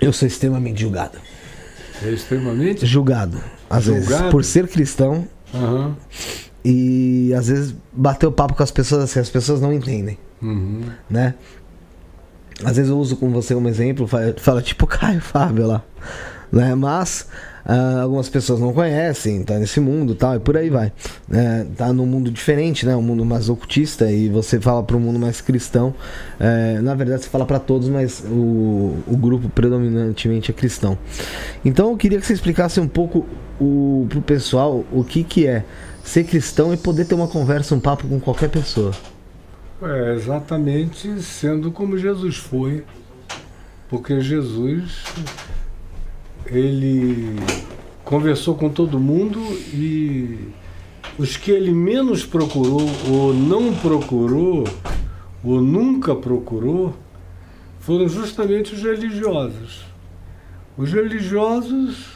Eu sou extremamente julgado. É extremamente? Julgado. Às vezes, por ser cristão. Uhum. E às vezes bater o papo com as pessoas assim, as pessoas não entendem. Uhum. Né? Às vezes eu uso com você um exemplo, fala tipo Caio Fábio lá. Né? Mas algumas pessoas não conhecem, tá nesse mundo tal, e por aí vai. Tá num mundo diferente, né? Um mundo mais ocultista, e você fala para um mundo mais cristão. Na verdade você fala para todos, mas o grupo predominantemente é cristão. Então eu queria que você explicasse um pouco pro pessoal o que é ser cristão e poder ter uma conversa, um papo com qualquer pessoa. Exatamente sendo como Jesus foi. Porque Jesus, ele conversou com todo mundo, e os que ele menos procurou, ou não procurou, ou nunca procurou, foram justamente os religiosos. Os religiosos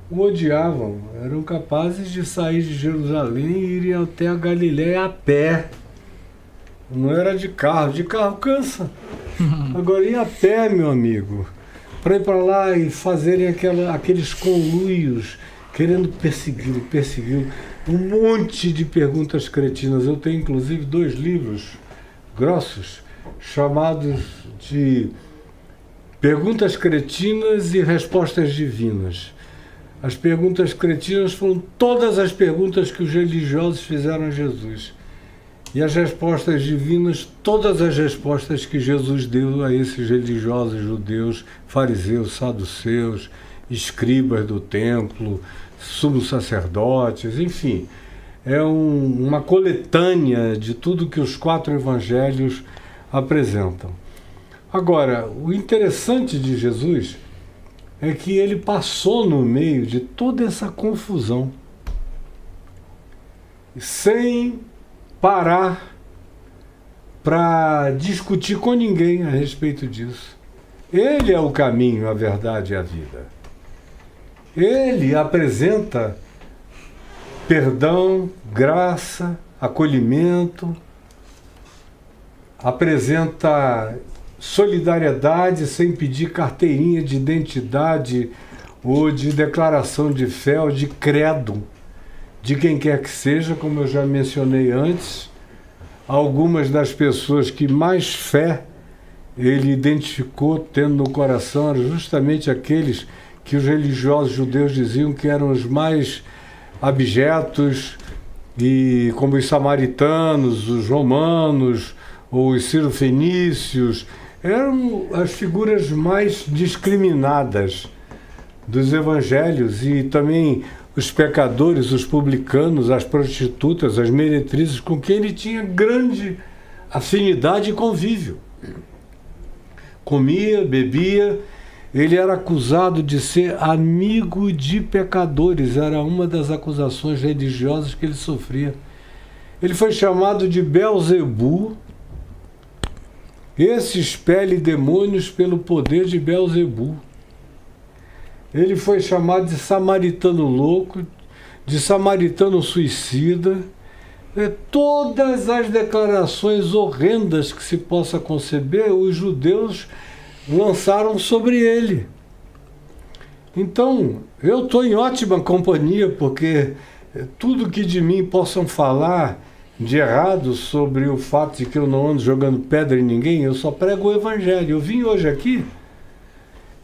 o odiavam, eram capazes de sair de Jerusalém e irem até a Galiléia a pé. Não era de carro cansa. Agora ir a pé, meu amigo, para ir para lá e fazerem aqueles conluios, querendo persegui-lo. Um monte de perguntas cretinas. Eu tenho inclusive 2 livros grossos, chamados de Perguntas Cretinas e Respostas Divinas. As perguntas cretinas foram todas as perguntas que os religiosos fizeram a Jesus. E as respostas divinas, todas as respostas que Jesus deu a esses religiosos judeus, fariseus, saduceus, escribas do templo, sumos sacerdotes, enfim. É uma coletânea de tudo que os 4 evangelhos apresentam. Agora, o interessante de Jesus é que ele passou no meio de toda essa confusão, sem parar para discutir com ninguém a respeito disso. Ele é o caminho, a verdade e a vida. Ele apresenta perdão, graça, acolhimento, apresenta solidariedade sem pedir carteirinha de identidade ou de declaração de fé ou de credo de quem quer que seja, como eu já mencionei antes. Algumas das pessoas que mais fé ele identificou tendo no coração eram justamente aqueles que os religiosos judeus diziam que eram os mais abjetos, e como os samaritanos, os romanos ou os cirofenícios, eram as figuras mais discriminadas dos evangelhos, e também os pecadores, os publicanos, as prostitutas, as meretrizes, com quem ele tinha grande afinidade e convívio. Comia, bebia, ele era acusado de ser amigo de pecadores, era uma das acusações religiosas que ele sofria. Ele foi chamado de Beelzebu. Esse expele demônios pelo poder de Beelzebu. Ele foi chamado de samaritano louco, de samaritano suicida. Todas as declarações horrendas que se possa conceber, os judeus lançaram sobre ele. Então, eu estou em ótima companhia, porque tudo que de mim possam falar de errado sobre o fato de que eu não ando jogando pedra em ninguém, eu só prego o Evangelho. Eu vim hoje aqui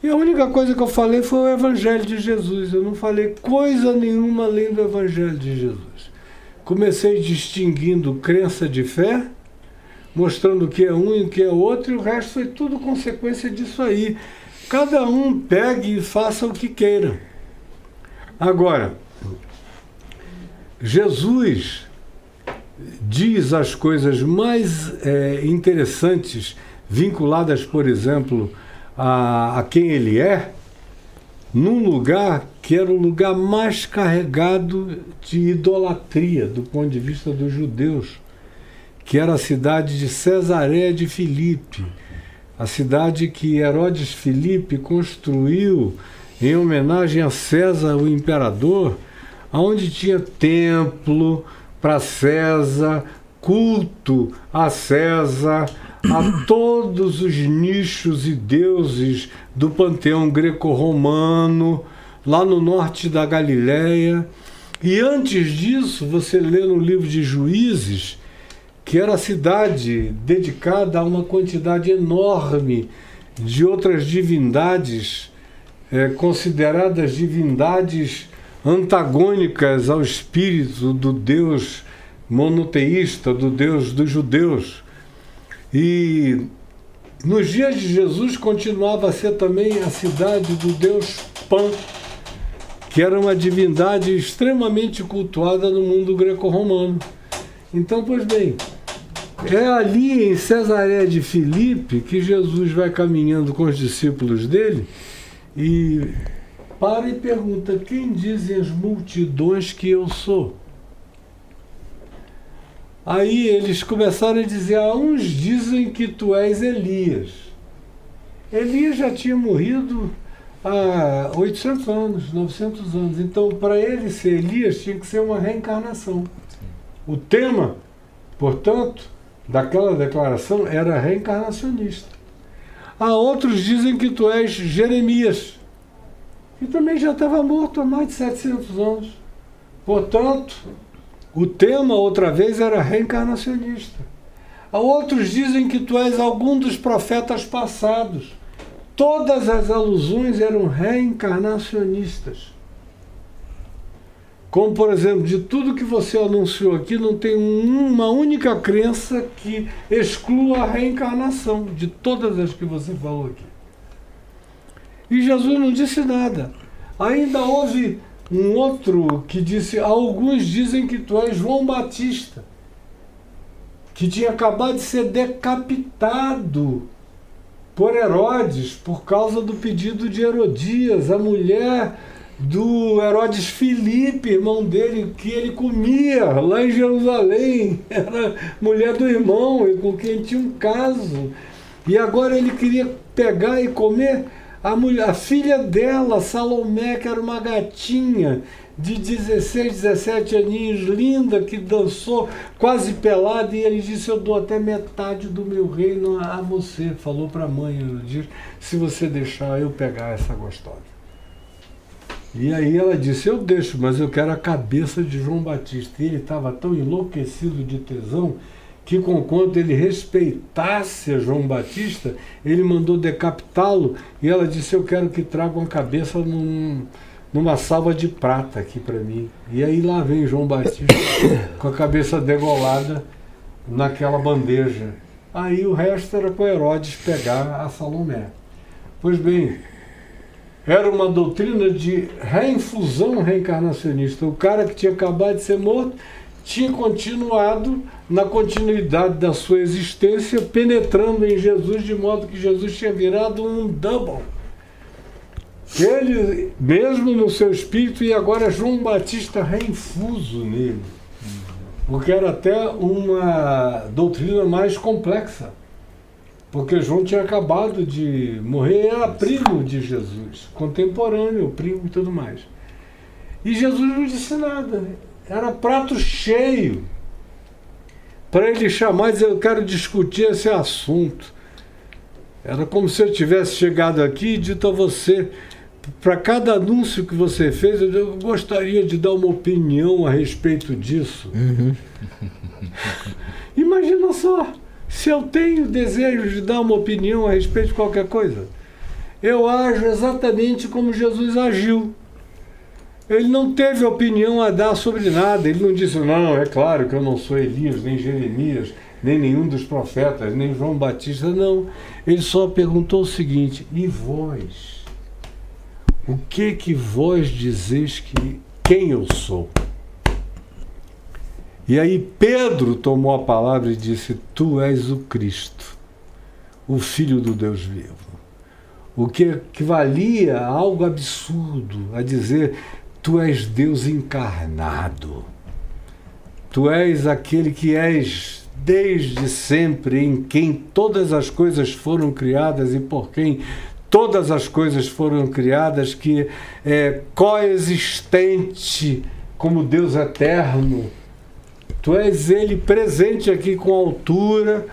e a única coisa que eu falei foi o Evangelho de Jesus. Eu não falei coisa nenhuma além do Evangelho de Jesus. Comecei distinguindo crença de fé, mostrando o que é um e o que é outro, e o resto foi tudo consequência disso aí. Cada um pegue e faça o que queira. Agora, Jesus diz as coisas mais interessantes, vinculadas, por exemplo, a quem ele é, num lugar que era o lugar mais carregado de idolatria do ponto de vista dos judeus, que era a cidade de Cesareia de Filipe, a cidade que Herodes Filipe construiu em homenagem a César, o imperador, onde tinha templo para César, culto a César, a todos os nichos e deuses do panteão greco-romano, lá no norte da Galileia. E antes disso, você lê no livro de Juízes, que era a cidade dedicada a uma quantidade enorme de outras divindades, consideradas divindades antagônicas ao espírito do Deus monoteísta, do Deus dos judeus. E nos dias de Jesus continuava a ser também a cidade do Deus Pan, que era uma divindade extremamente cultuada no mundo greco-romano. Então, pois bem, é ali em Cesareia de Filipe que Jesus vai caminhando com os discípulos dele e para e pergunta: quem dizem as multidões que eu sou? Aí eles começaram a dizer: uns dizem que tu és Elias. Elias já tinha morrido há 800 anos, 900 anos. Então, para ele ser Elias, tinha que ser uma reencarnação. O tema, portanto, daquela declaração era reencarnacionista. Há outros dizem que tu és Jeremias, que também já estava morto há mais de 700 anos. Portanto, o tema, outra vez, era reencarnacionista. Há outros dizem que tu és algum dos profetas passados. Todas as alusões eram reencarnacionistas. Como, por exemplo, de tudo que você anunciou aqui, não tem uma única crença que exclua a reencarnação, de todas as que você falou aqui. E Jesus não disse nada. Ainda houve um outro que disse: alguns dizem que tu és João Batista, que tinha acabado de ser decapitado por Herodes, por causa do pedido de Herodias, a mulher do Herodes Filipe, irmão dele, que ele comia lá em Jerusalém, era mulher do irmão, com quem tinha um caso. E agora ele queria pegar e comer a filha dela, Salomé, que era uma gatinha de 16, 17 aninhos, linda, que dançou quase pelada, e ele disse: eu dou até metade do meu reino a você. Falou para a mãe, ele disse: se você deixar eu pegar essa gostosa. E aí ela disse: eu deixo, mas eu quero a cabeça de João Batista. E ele estava tão enlouquecido de tesão que, conquanto ele respeitasse a João Batista, ele mandou decapitá-lo. E ela disse: eu quero que tragam a cabeça numa salva de prata aqui para mim. E aí lá vem João Batista com a cabeça degolada naquela bandeja. Aí o resto era para Herodes pegar a Salomé. Pois bem, era uma doutrina de reinfusão reencarnacionista. O cara que tinha acabado de ser morto tinha continuado na continuidade da sua existência, penetrando em Jesus, de modo que Jesus tinha virado um double. Ele mesmo no seu espírito, e agora João Batista reinfuso nele. Porque era até uma doutrina mais complexa. Porque João tinha acabado de morrer, era primo de Jesus, contemporâneo, primo e tudo mais. E Jesus não disse nada, era prato cheio para ele chamar e dizer: eu quero discutir esse assunto. Era como se eu tivesse chegado aqui e dito a você: para cada anúncio que você fez, eu gostaria de dar uma opinião a respeito disso. Imagina só, se eu tenho desejo de dar uma opinião a respeito de qualquer coisa, eu ajo exatamente como Jesus agiu. Ele não teve opinião a dar sobre nada. Ele não disse: não, é claro que eu não sou Elias, nem Jeremias, nem nenhum dos profetas, nem João Batista. Não. Ele só perguntou o seguinte: e vós? O que vós dizeis quem eu sou? E aí Pedro tomou a palavra e disse: tu és o Cristo, o Filho do Deus vivo. O que equivalia a algo absurdo, a dizer: tu és Deus encarnado. Tu és aquele que és desde sempre, em quem todas as coisas foram criadas e por quem todas as coisas foram criadas, que é coexistente como Deus eterno. Tu és ele presente aqui com altura,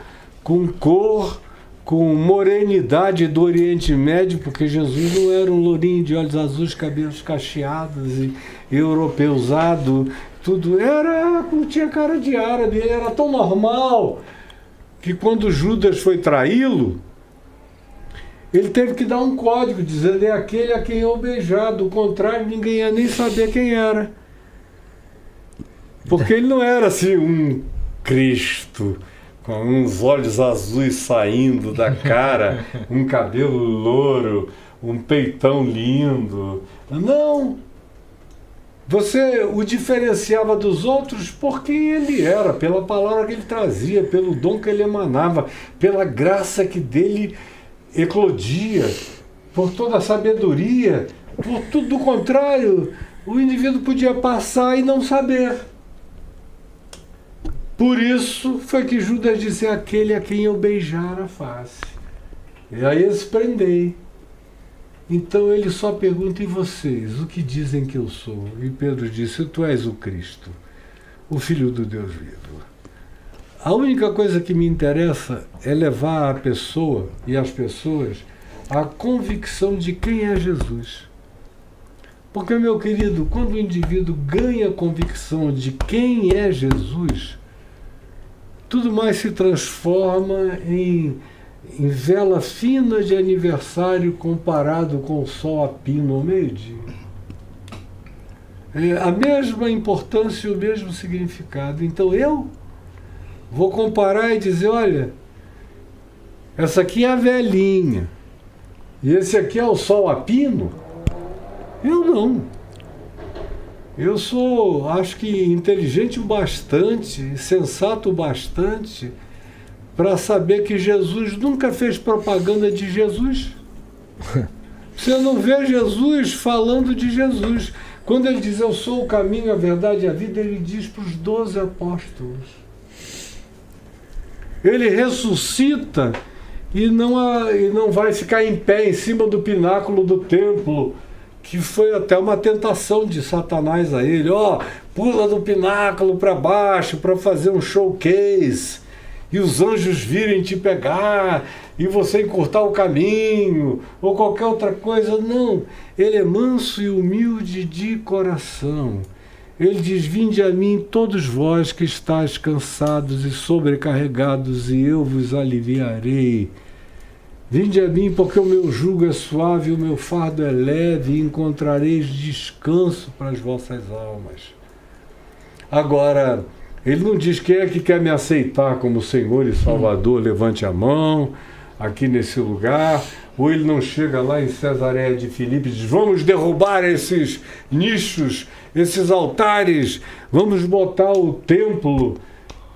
com cor, com morenidade do Oriente Médio, porque Jesus não era um lourinho de olhos azuis, cabelos cacheados e europeuzado, tudo tinha cara de árabe. Ele era tão normal que quando Judas foi traí-lo, ele teve que dar um código dizendo: é aquele a quem eu beijar, do contrário ninguém ia nem saber quem era. Porque ele não era assim um Cristo com uns olhos azuis saindo da cara, um cabelo louro, um peitão lindo. Não! Você o diferenciava dos outros por quem ele era, pela palavra que ele trazia, pelo dom que ele emanava, pela graça que dele eclodia, por toda a sabedoria. Por tudo do contrário, o indivíduo podia passar e não saber. Por isso foi que Judas disse: aquele a quem eu beijar a face. E aí eles prendei. Então ele só pergunta: e vocês, o que dizem que eu sou? E Pedro disse: tu és o Cristo, o Filho do Deus vivo. A única coisa que me interessa é levar a pessoa e as pessoas à convicção de quem é Jesus. Porque, meu querido, quando o indivíduo ganha a convicção de quem é Jesus, tudo mais se transforma em vela fina de aniversário comparado com o sol a pino ao meio-dia. É a mesma importância e o mesmo significado. Então eu vou comparar e dizer: olha, essa aqui é a velhinha e esse aqui é o sol a pino. Eu não. Eu sou, acho que, inteligente o bastante, sensato o bastante para saber que Jesus nunca fez propaganda de Jesus. Você não vê Jesus falando de Jesus. Quando ele diz: eu sou o caminho, a verdade e a vida, ele diz para os 12 apóstolos. Ele ressuscita e não vai ficar em pé em cima do pináculo do templo, que foi até uma tentação de Satanás a ele. Pula do pináculo para baixo para fazer um showcase e os anjos virem te pegar e você encurtar o caminho ou qualquer outra coisa. Não, ele é manso e humilde de coração. Ele diz: vinde a mim todos vós que estáis cansados e sobrecarregados, e eu vos aliviarei. Vinde a mim, porque o meu jugo é suave e o meu fardo é leve, e encontrareis descanso para as vossas almas. Agora, ele não diz: quem é que quer me aceitar como Senhor e Salvador, levante a mão aqui nesse lugar. Ou ele não chega lá em Cesareia de Filipe e diz: vamos derrubar esses nichos, esses altares, vamos botar o templo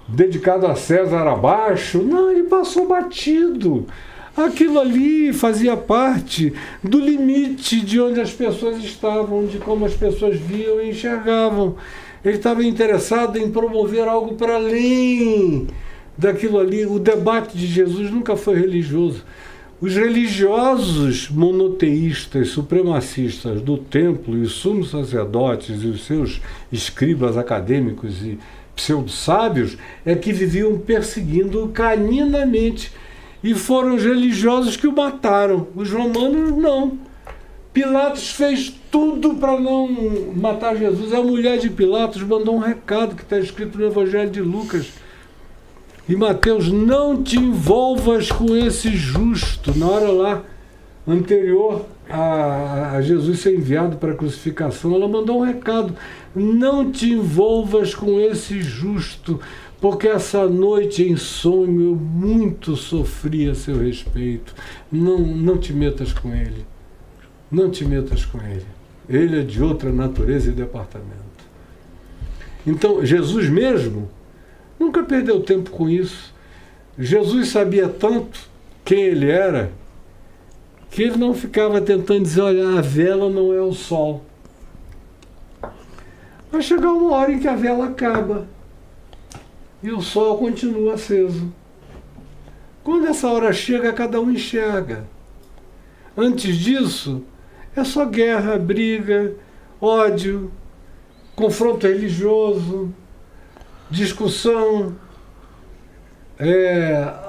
dedicado a César abaixo. Não, ele passou batido. Aquilo ali fazia parte do limite de onde as pessoas estavam, de como as pessoas viam e enxergavam. Ele estava interessado em promover algo para além daquilo ali. O debate de Jesus nunca foi religioso. Os religiosos monoteístas, supremacistas do templo e os sumos sacerdotes e os seus escribas acadêmicos e pseudo-sábios é que viviam perseguindo caninamente. E foram os religiosos que o mataram. Os romanos não. Pilatos fez tudo para não matar Jesus. A mulher de Pilatos mandou um recado que está escrito no Evangelho de Lucas e Mateus: não te envolvas com esse justo. Na hora lá anterior a Jesus ser enviado para a crucificação, ela mandou um recado: não te envolvas com esse justo, porque essa noite em sonho eu muito sofri a seu respeito. Não te metas com ele. Não te metas com ele. Ele é de outra natureza e departamento. Então, Jesus mesmo nunca perdeu tempo com isso. Jesus sabia tanto quem ele era, que ele não ficava tentando dizer: olha, a vela não é o sol. Vai chegar uma hora em que a vela acaba e o sol continua aceso. Quando essa hora chega, cada um enxerga. Antes disso, é só guerra, briga, ódio, confronto religioso, discussão.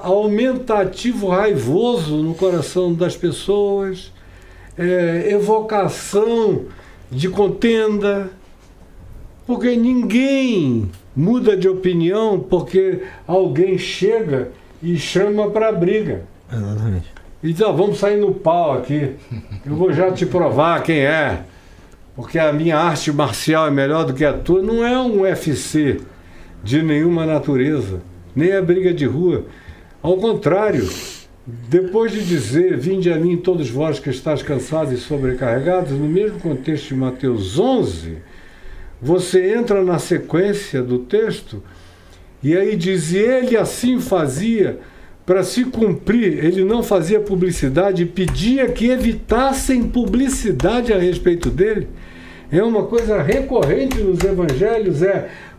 aumentativo raivoso no coração das pessoas, evocação de contenda, porque ninguém muda de opinião porque alguém chega e chama para briga. Exatamente. E diz, vamos sair no pau aqui, eu vou já te provar quem é, porque a minha arte marcial é melhor do que a tua. Não é um UFC de nenhuma natureza, nem a briga de rua. Ao contrário, depois de dizer, vinde a mim todos vós que estáis cansados e sobrecarregados, no mesmo contexto de Mateus 11, você entra na sequência do texto, e aí diz, e ele assim fazia para se cumprir, ele não fazia publicidade, pedia que evitassem publicidade a respeito dele. É uma coisa recorrente nos evangelhos,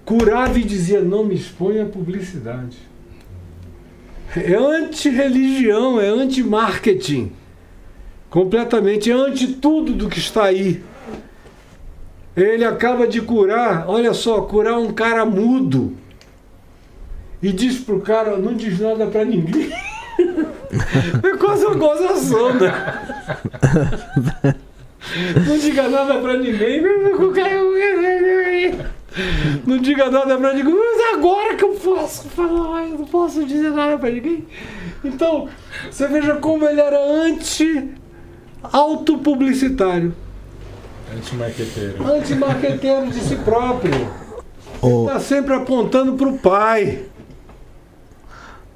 curava e dizia, não me exponha a publicidade. É anti-religião, é anti-marketing, completamente, é anti tudo do que está aí. Ele acaba de curar, olha só, curar um cara mudo. E diz pro cara, não diz nada pra ninguém. É quase uma gozação, né? Não diga nada pra ninguém. Não diga nada pra ninguém. Mas agora que eu posso falar, eu não posso dizer nada pra ninguém. Então, você veja como ele era anti-autopublicitário. Antimarqueteiro. Antimarqueteiro de si próprio. Ele está sempre apontando para o pai.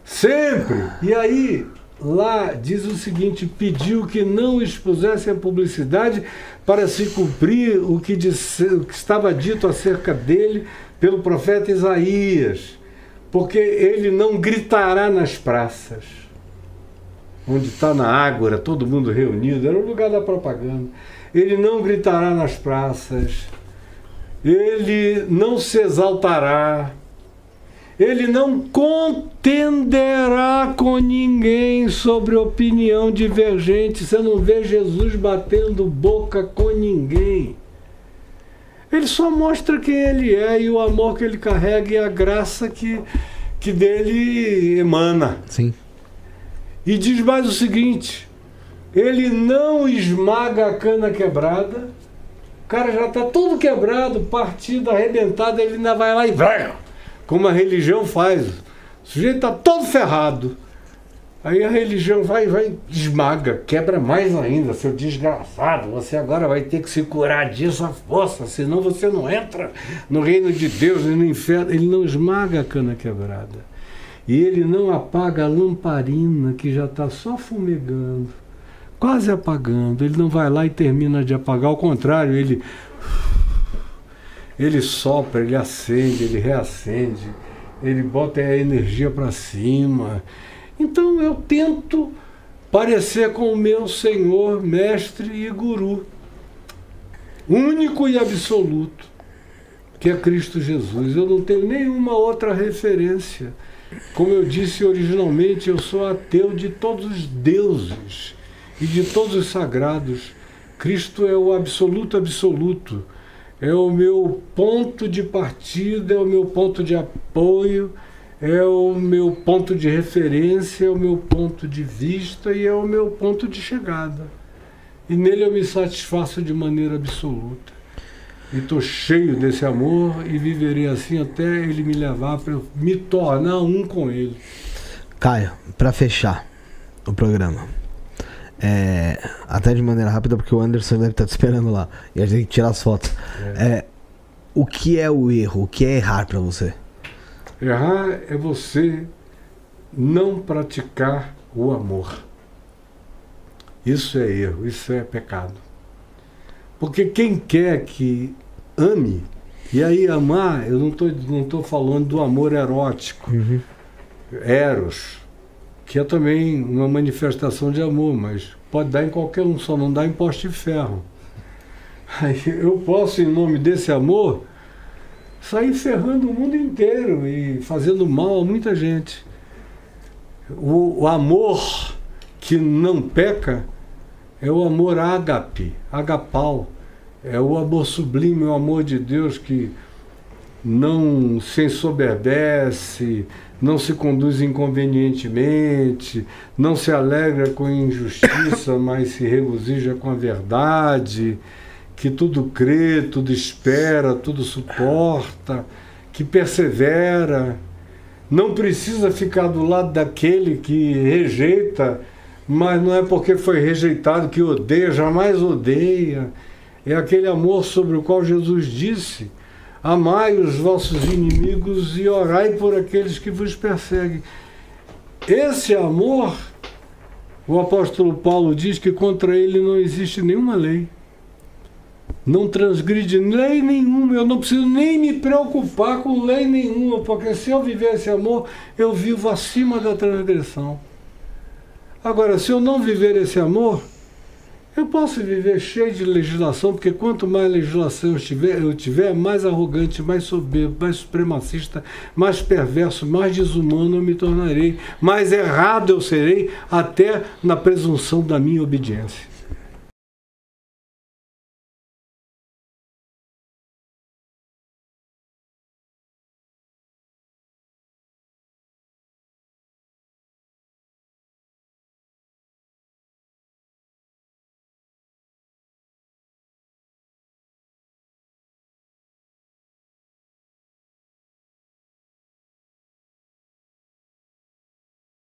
Sempre. E aí, lá diz o seguinte, pediu que não expusessem a publicidade para se cumprir o que estava dito acerca dele pelo profeta Isaías. Porque ele não gritará nas praças. Onde está na Ágora, todo mundo reunido, era o lugar da propaganda. Ele não gritará nas praças, ele não se exaltará, ele não contenderá com ninguém sobre opinião divergente. Você não vê Jesus batendo boca com ninguém. Ele só mostra quem ele é e o amor que ele carrega e a graça que dele emana. Sim. E diz mais o seguinte, ele não esmaga a cana quebrada, o cara já está todo quebrado, partido, arrebentado, ele ainda vai lá e como a religião faz. O sujeito está todo ferrado. Aí a religião vai, esmaga, quebra mais ainda, seu desgraçado, você agora vai ter que se curar disso à força, senão você não entra no reino de Deus e no inferno. Ele não esmaga a cana quebrada. E ele não apaga a lamparina que já está só fumegando, quase apagando. Ele não vai lá e termina de apagar, ao contrário, ele sopra, ele acende, ele reacende, ele bota a energia para cima. Então eu tento parecer com o meu Senhor, mestre e guru, único e absoluto, que é Cristo Jesus. Eu não tenho nenhuma outra referência. Como eu disse originalmente, eu sou ateu de todos os deuses e de todos os sagrados. Cristo é o absoluto absoluto. É o meu ponto de partida, é o meu ponto de apoio, é o meu ponto de referência, é o meu ponto de vista e é o meu ponto de chegada. E nele eu me satisfaço de maneira absoluta. E estou cheio desse amor e viverei assim até ele me levar para me tornar um com ele. Caio, para fechar o programa, até de maneira rápida, porque o Anderson deve estar te esperando lá e a gente tem que tirar as fotos. O que é o erro? O que é errar para você? Errar é você não praticar o amor. Isso é erro, isso é pecado. Porque quem quer que ame, e aí amar, eu não tô falando do amor erótico, eros, que é também uma manifestação de amor, mas pode dar em qualquer um, só não dá em poste de ferro. Aí eu posso, em nome desse amor, sair ferrando o mundo inteiro e fazendo mal a muita gente. O amor que não peca é o amor ágape, agapau. É o amor sublime, o amor de Deus que não se ensoberbece, não se conduz inconvenientemente, não se alegra com a injustiça, mas se regozija com a verdade, que tudo crê, tudo espera, tudo suporta, que persevera, não precisa ficar do lado daquele que rejeita, mas não é porque foi rejeitado que odeia, jamais odeia. É aquele amor sobre o qual Jesus disse: amai os vossos inimigos e orai por aqueles que vos perseguem. Esse amor, o apóstolo Paulo diz que contra ele não existe nenhuma lei. Não transgride lei nenhuma, eu não preciso nem me preocupar com lei nenhuma, porque se eu viver esse amor, eu vivo acima da transgressão. Agora, se eu não viver esse amor, eu posso viver cheio de legislação, porque quanto mais legislação eu tiver, mais arrogante, mais soberbo, mais supremacista, mais perverso, mais desumano eu me tornarei, mais errado eu serei, até na presunção da minha obediência.